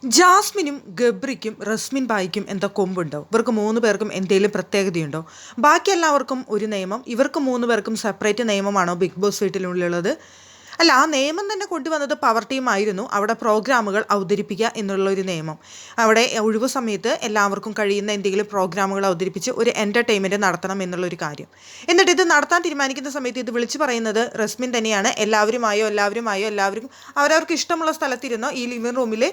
ജാസ്മിനും ഗബ്രിക്കും റസ്മിൻ ബായിക്കും എന്താ കൊമ്പുണ്ടോ? ഇവർക്ക് 3 പേർക്കും എന്തെങ്കിലും പ്രത്യേകതയുണ്ടോ? ബാക്കി എല്ലാവർക്കും ഒരു നിയമം, ഇവർക്ക് 3 പേർക്കും സെപ്പറേറ്റ് നിയമമാണോ ബിഗ് ബോസ് വീട്ടിലുള്ളത്? അല്ല, ആ നിയമം തന്നെ കൊണ്ടുവന്നത് പവർ ടീം ആയിരുന്നു. അവിടെ പ്രോഗ്രാമുകൾ അവതരിപ്പിക്കുക എന്നുള്ളൊരു നിയമം. അവിടെ ഒഴിവു സമയത്ത് എല്ലാവർക്കും കഴിയുന്ന എന്തെങ്കിലും പ്രോഗ്രാമുകൾ അവതരിപ്പിച്ച് ഒരു എൻ്റർടൈൻമെൻറ്റ് നടത്തണം എന്നുള്ളൊരു കാര്യം. എന്നിട്ട് ഇത് നടത്താൻ തീരുമാനിക്കുന്ന സമയത്ത് ഇത് വിളിച്ചു പറയുന്നത് റസ്മിൻ തന്നെയാണ്. എല്ലാവരും അവരവർക്ക് ഇഷ്ടമുള്ള സ്ഥലത്തിരുന്നോ, ഈ ലിവിംഗ് റൂമിൽ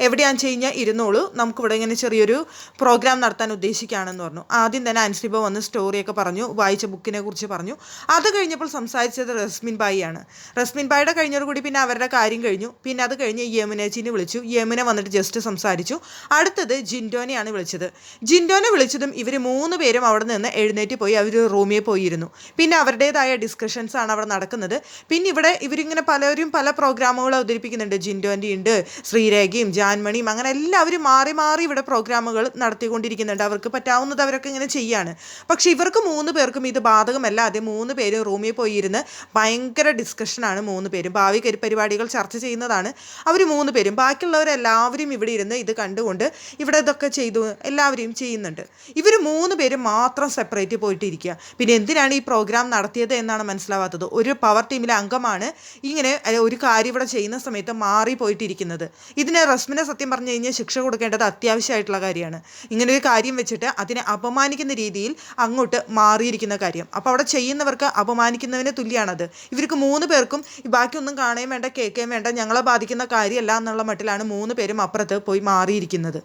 എവിടെയാണെന്ന് വെച്ച് കഴിഞ്ഞാൽ ഇരുന്നോളൂ, നമുക്കിവിടെ ഇങ്ങനെ ചെറിയൊരു പ്രോഗ്രാം നടത്താൻ ഉദ്ദേശിക്കുകയാണെന്ന് പറഞ്ഞു. ആദ്യം തന്നെ അൻസിബ വന്ന് സ്റ്റോറിയൊക്കെ പറഞ്ഞു, വായിച്ച ബുക്കിനെ കുറിച്ച് പറഞ്ഞു. അത് കഴിഞ്ഞപ്പോൾ സംസാരിച്ചത് റസ്മിൻ ബായിയാണ്. റസ്മിൻ ബായിയുടെ കഴിഞ്ഞോടുകൂടി പിന്നെ അവരുടെ കാര്യം കഴിഞ്ഞു. പിന്നെ അത് കഴിഞ്ഞ് യമുനേച്ചിനെ വിളിച്ചു. യമുന വന്നിട്ട് ജസ്റ്റ് സംസാരിച്ചു. അടുത്തത് ജിൻഡോനെയാണ് വിളിച്ചത്. ജിൻഡോനെ വിളിച്ചതും ഇവർ 3 പേരും അവിടെ നിന്ന് എഴുന്നേറ്റ് പോയി അവർ റൂമിൽ പോയിരുന്നു. പിന്നെ അവരുടേതായ ഡിസ്കഷൻസാണ് അവിടെ നടക്കുന്നത്. പിന്നെ ഇവിടെ ഇവരിങ്ങനെ പലരും പല പ്രോഗ്രാമുകൾ അവതരിപ്പിക്കുന്നുണ്ട്. ജിൻഡോൻ്റെ ഉണ്ട്, ശ്രീരേഖയും ജാൻമണിയും, അങ്ങനെ എല്ലാവരും മാറി മാറി ഇവിടെ പ്രോഗ്രാമുകൾ നടത്തിക്കൊണ്ടിരിക്കുന്നുണ്ട്. അവർക്ക് പറ്റാവുന്നത് അവരൊക്കെ ഇങ്ങനെ ചെയ്യാണ്. പക്ഷേ ഇവർക്ക് 3 പേർക്കും ഇത് ബാധകമല്ലാതെ 3 പേരും റൂമിൽ പോയിരുന്ന് ഭയങ്കര ഡിസ്കഷനാണ്. 3 പേരും ഭാവി പരിപാടികൾ ചർച്ച ചെയ്യുന്നതാണ് അവർ 3 പേരും. ബാക്കിയുള്ളവരെല്ലാവരും ഇവിടെ ഇരുന്ന് ഇത് കണ്ടുകൊണ്ട് ഇവിടെ ഇതൊക്കെ ചെയ്തു എല്ലാവരും ചെയ്യുന്നുണ്ട്. ഇവർ 3 പേരും മാത്രം സെപ്പറേറ്റ് പോയിട്ടിരിക്കുക. പിന്നെ എന്തിനാണ് ഈ പ്രോഗ്രാം നടത്തിയത് എന്നാണ് മനസ്സിലാവാത്തത്. ഒരു പവർ ടീമിലെ അംഗമാണ് ഇങ്ങനെ ഒരു കാര്യം ഇവിടെ ചെയ്യുന്ന സമയത്ത് മാറി പോയിട്ടിരിക്കുന്നത്. ഇതിന് റസ്മിനെ സത്യം പറഞ്ഞു കഴിഞ്ഞാൽ ശിക്ഷ കൊടുക്കേണ്ടത് അത്യാവശ്യമായിട്ടുള്ള കാര്യമാണ്. ഇങ്ങനെ ഒരു കാര്യം വെച്ചിട്ട് അതിനെ അപമാനിക്കുന്ന രീതിയിൽ അങ്ങോട്ട് മാറിയിരിക്കുന്ന കാര്യം. അപ്പോൾ അവിടെ ചെയ്യുന്നവർക്ക് അപമാനിക്കുന്നതിന് തുല്യമാണത്. ഇവർക്ക് 3 പേർക്കും ബാക്കിയൊന്നും കാണുകയും വേണ്ട, കേൾക്കുകയും വേണ്ട, ഞങ്ങളെ ബാധിക്കുന്ന കാര്യമല്ല എന്നുള്ള മട്ടിലാണ് 3 പേരും അപ്പുറത്ത് പോയി മാറിയിരിക്കുന്നത്.